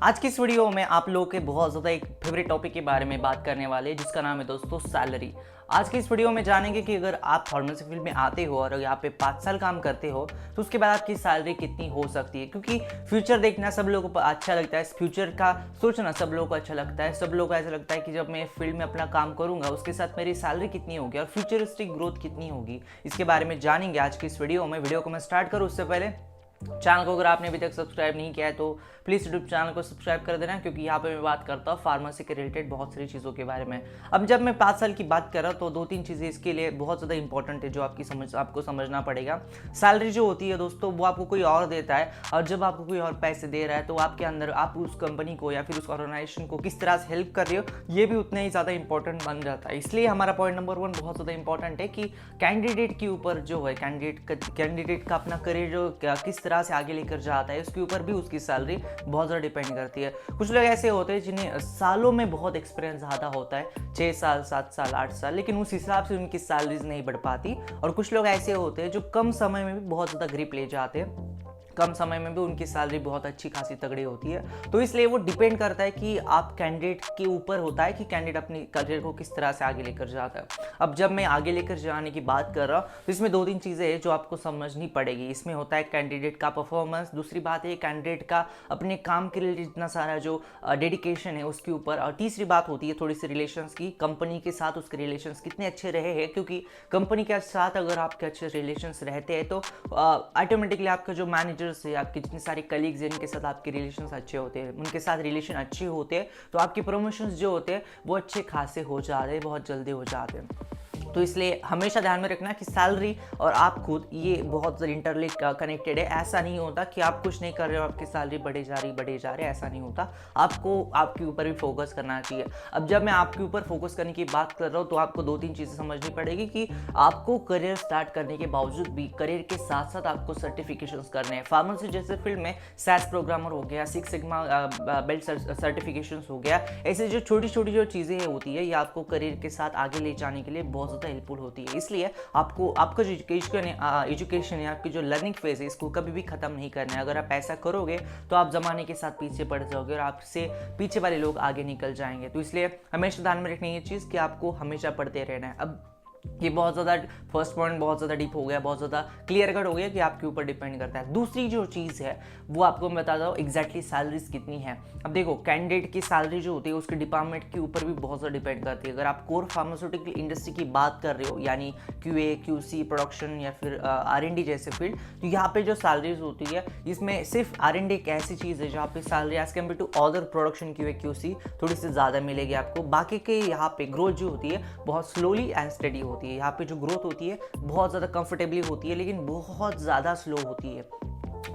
आज की इस वीडियो में आप लोगों के बहुत ज़्यादा एक फेवरेट टॉपिक के बारे में बात करने वाले हैं, जिसका नाम है दोस्तों सैलरी। आज की इस वीडियो में जानेंगे कि अगर आप फार्मेसी फील्ड में आते हो और यहाँ पे 5 साल काम करते हो तो उसके बाद आपकी सैलरी कितनी हो सकती है, क्योंकि फ्यूचर देखना सब लोगों को अच्छा लगता है, फ्यूचर का सोचना सब लोगों को अच्छा लगता है। सब लोगों को ऐसा लगता है कि जब मैं फील्ड में अपना काम करूंगा उसके साथ मेरी सैलरी कितनी होगी और फ्यूचरिस्टिक ग्रोथ कितनी होगी, इसके बारे में जानेंगे आज की इस वीडियो में। वीडियो को मैं स्टार्ट करूँ उससे पहले चैनल को अगर आपने अभी तक सब्सक्राइब नहीं किया है तो प्लीज़ यूट्यूब चैनल को सब्सक्राइब कर देना, क्योंकि यहाँ पे मैं बात करता हूँ फार्मेसी के रिलेटेड बहुत सारी चीज़ों के बारे में। अब जब मैं 5 साल की बात कर रहा हूँ तो 2-3 चीज़ें इसके लिए बहुत ज़्यादा इंपॉर्टेंट है जो आपको समझना पड़ेगा। सैलरी जो होती है दोस्तों वो आपको कोई और देता है, और जब आपको कोई और पैसे दे रहा है तो आपके अंदर आप उस कंपनी को या फिर उस ऑर्गेनाइजेशन को किस तरह से हेल्प कर रहे हो ये भी उतना ही ज़्यादा इंपॉर्टेंट बन जाता है। इसलिए हमारा पॉइंट नंबर 1 बहुत ज़्यादा इंपॉर्टेंट है कि कैंडिडेट के ऊपर जो है कैंडिडेट का अपना करियर जो किस तरह से आगे लेकर जाता है उसके ऊपर भी उसकी सैलरी बहुत ज़्यादा डिपेंड करती है। कुछ लोग ऐसे होते हैं जिन्हें सालों में बहुत एक्सपीरियंस ज़्यादा होता है, 6 साल 7 साल 8 साल, लेकिन उस हिसाब से उनकी सैलरीज नहीं बढ़ पाती। और कुछ लोग ऐसे होते हैं जो कम समय में भी बहुत ज़्यादा ग्रिप ले जाते हैं, कम समय में भी उनकी सैलरी बहुत अच्छी खासी तगड़ी होती है। तो इसलिए वो डिपेंड करता है कि आप कैंडिडेट के ऊपर होता है कि कैंडिडेट अपनी करियर को किस तरह से आगे लेकर जाता है। अब जब मैं आगे लेकर जाने की बात कर रहा हूँ तो इसमें 2-3 चीज़ें हैं जो आपको समझनी पड़ेगी। इसमें होता है कैंडिडेट का परफॉर्मेंस, दूसरी बात है कैंडिडेट का अपने काम के लिए इतना सारा जो डेडिकेशन है उसके ऊपर, और तीसरी बात होती है थोड़ी सी रिलेशंस की, कंपनी के साथ उसके रिलेशंस कितने अच्छे रहे हैं। क्योंकि कंपनी के साथ अगर आपके अच्छे रिलेशंस रहते हैं तो ऑटोमेटिकली आपका जो मैनेजर से आपके जितने सारे कलीग्स हैं जिनके साथ आपके रिलेशंस अच्छे होते हैं, उनके साथ रिलेशन अच्छे होते हैं तो आपके प्रमोशंस जो होते हैं वो अच्छे खासे हो जाते हैं, बहुत जल्दी हो जाते हैं। तो इसलिए हमेशा ध्यान में रखना कि सैलरी और आप खुद ये बहुत इंटरलिंक कनेक्टेड है। ऐसा नहीं होता कि आप कुछ नहीं कर रहे हो आपकी सैलरी बढ़े जा रही, ऐसा नहीं होता। आपको आपके ऊपर भी फोकस करना चाहिए। अब जब मैं आपके ऊपर फोकस करने की बात कर रहा हूँ तो आपको 2-3 चीज़ें समझनी पड़ेगी कि आपको करियर स्टार्ट करने के बावजूद भी करियर के साथ साथ आपको सर्टिफिकेशंस करने हैं। फार्मेसी जैसे फील्ड में सैस प्रोग्रामर हो गया, 6 सिग्मा बेल्ट सर्टिफिकेशंस हो गया, ऐसे जो छोटी छोटी जो चीज़ें होती है ये आपको करियर के साथ आगे ले जाने के लिए बहुत हेल्पफुल होती है। इसलिए आपको आपका जो एजुकेशन है, आपकी जो लर्निंग फेज है, इसको कभी भी खत्म नहीं करना है। अगर आप ऐसा करोगे तो आप जमाने के साथ पीछे पड़ जाओगे और आपसे पीछे वाले लोग आगे निकल जाएंगे। तो इसलिए हमेशा ध्यान में रखनी ये चीज़ कि आपको हमेशा पढ़ते रहना है। अब ये बहुत ज़्यादा फर्स्ट पॉइंट बहुत ज़्यादा डीप हो गया, बहुत ज़्यादा क्लियर कट हो गया कि आपके ऊपर डिपेंड करता है। दूसरी जो चीज़ है वो आपको मैं बताता हूँ एग्जैक्टली सैलरीज कितनी है। अब देखो कैंडिडेट की सैलरी जो होती है उसके डिपार्टमेंट के ऊपर भी बहुत ज़्यादा डिपेंड करती है। अगर आप कोर फार्मास्यूटिकल इंडस्ट्री की बात कर रहे हो, यानी QA QC प्रोडक्शन या फिर R&D जैसे फील्ड, तो यहाँ पे जो सैलरीज होती है इसमें सिर्फ R&D एक ऐसी चीज़ है जहाँ पे salary as compare to other production QA QC थोड़ी सी ज़्यादा मिलेगी आपको। बाकी के यहाँ पे ग्रोथ जो होती है बहुत स्लोली एंड स्टडी होती है। यहाँ पे जो ग्रोथ होती है बहुत ज़्यादा कंफर्टेबली होती है, लेकिन बहुत ज़्यादा स्लो होती है।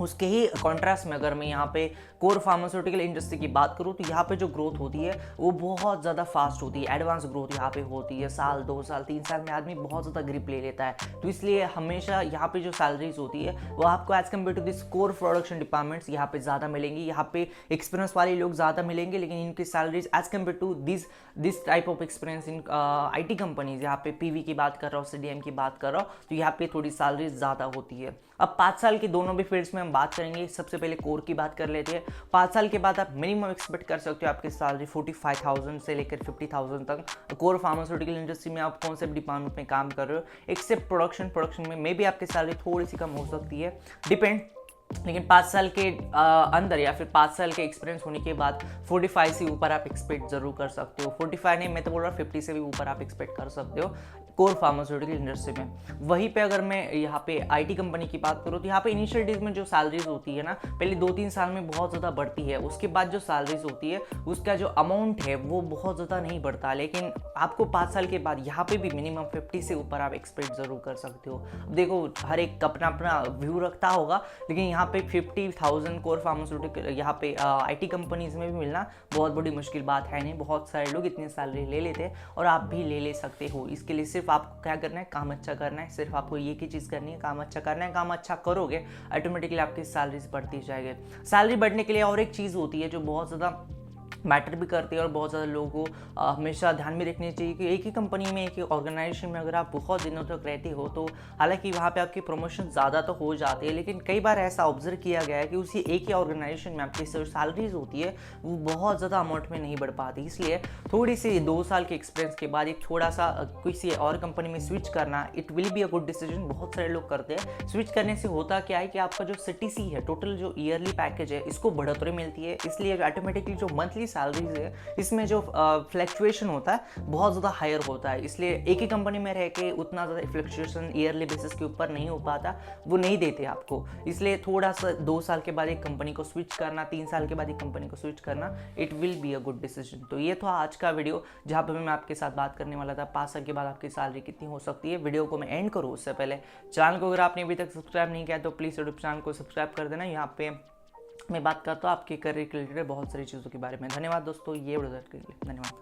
उसके ही कॉन्ट्रास्ट में अगर मैं यहाँ पे कोर फार्मास्यूटिकल इंडस्ट्री की बात करूँ तो यहाँ पे जो ग्रोथ होती है वो बहुत ज़्यादा फास्ट होती है, एडवांस ग्रोथ यहाँ पे होती है। साल 2 साल 3 साल में आदमी बहुत ज़्यादा ग्रिप ले लेता है। तो इसलिए हमेशा यहाँ पे जो सैलरीज होती है वो आपको as compare to this core production departments यहाँ पे ज़्यादा मिलेंगी। यहाँ पे एक्सपीरियंस वाले लोग ज़्यादा मिलेंगे, लेकिन इनकी salaries as compare to this type of experience in IT companies, यहाँ पे PV की बात कर रहा हूँ, CDM की बात कर रहा हूँ, तो यहाँ पे थोड़ी सैलरीज ज़्यादा होती है। अब 5 साल की दोनों भी फील्ड्स में हम बात करेंगे। सबसे पहले कोर की बात कर लेते हैं। 5 साल के बाद आप मिनिमम एक्सपेक्ट कर सकते हो आपकी सैलरी 45,000 से लेकर 50,000 तक। कोर फार्मास्यूटिकल इंडस्ट्री में आप कौन से डिपार्टमेंट में काम कर रहे हो, एक्सेप्ट प्रोडक्शन में मे भी आपकी सैलरी थोड़ी सी कम हो सकती है, डिपेंड। लेकिन 5 साल के अंदर या फिर 5 साल के एक्सपीरियंस होने के बाद 45 से ऊपर आप एक्सपेक्ट जरूर कर सकते हो। 45 नहीं, मैं तो बोल रहा 50 से भी ऊपर आप एक्सपेक्ट कर सकते हो कोर फार्मास्यूटिकल इंडस्ट्री में। वहीं पे अगर मैं यहाँ पे IT कंपनी की बात करूँ तो यहाँ पे इनिशियल डेज में जो सैलरीज होती है ना, पहले 2-3 साल में बहुत ज़्यादा बढ़ती है। उसके बाद जो सैलरीज होती है उसका जो अमाउंट है वो बहुत ज़्यादा नहीं बढ़ता, लेकिन आपको 5 साल के बाद यहाँ पे भी मिनिमम 50 से ऊपर आप एक्सपेक्ट जरूर कर सकते हो। देखो हर एक अपना अपना व्यू रखता होगा, लेकिन यहाँ पे 50,000 कोर फार्मास्यूटिकल यहाँ पे IT कंपनीज में भी मिलना बहुत बड़ी मुश्किल बात है नहीं। बहुत सारे लोग इतनी सैलरी ले लेते हैं और आप भी ले सकते हो। इसके लिए सिर्फ आपको क्या करना है, काम अच्छा करना है। सिर्फ आपको ये की चीज़ करनी है, काम अच्छा करना है। काम अच्छा करोगे ऑटोमेटिकली आपकी सैलरीज बढ़ती जाएगी। सैलरी बढ़ने के लिए और एक चीज़ होती है जो बहुत ज़्यादा मैटर भी करती है और बहुत ज़्यादा लोगों को हमेशा ध्यान में रखनी चाहिए कि एक ही कंपनी में, एक ही ऑर्गेनाइजेशन में अगर आप बहुत दिनों तक रहते हो तो हालांकि वहाँ पे आपकी प्रमोशन ज़्यादा तो हो जाती है, लेकिन कई बार ऐसा ऑब्जर्व किया गया है कि उसी एक ही ऑर्गेनाइजेशन में आपकी जो सैलरीज होती है वो बहुत ज़्यादा अमाउंट में नहीं बढ़ पाती। इसलिए थोड़ी सी 2 साल के एक्सपीरियंस के बाद एक थोड़ा सा किसी और कंपनी में स्विच करना it will be a good decision. बहुत सारे लोग करते हैं। स्विच करने से होता क्या है कि आपका जो सीटीसी है, टोटल जो ईयरली पैकेज है, इसको बढ़ोतरी मिलती है। इसलिए ऑटोमेटिकली जो मंथली सैलरीज है इसमें जो फ्लैक्चुएशन होता है बहुत ज़्यादा हायर होता है। इसलिए एक ही कंपनी में रह के उतना ज़्यादा फ्लैक्चुएशन ईयरली बेसिस के ऊपर नहीं हो पाता, वो नहीं देते आपको। इसलिए थोड़ा सा 2 साल के बाद एक कंपनी को स्विच करना, 3 साल के बाद एक कंपनी को स्विच करना, it will be a good decision. तो ये था आज का वीडियो जहाँ पर मैं आपके साथ बात करने वाला था 5 साल के बाद आपकी सैलरी कितनी हो सकती है। वीडियो को मैं एंड करूँ उससे पहले चैनल को अगर आपने अभी तक सब्सक्राइब नहीं किया तो प्लीज़ यूट्यूब चैनल को सब्सक्राइब कर देना। यहाँ पे मैं बात करता हूँ आपके करियर के रिलेटेड बहुत सारी चीज़ों के बारे में। धन्यवाद दोस्तों, ये वीडियो के लिए धन्यवाद।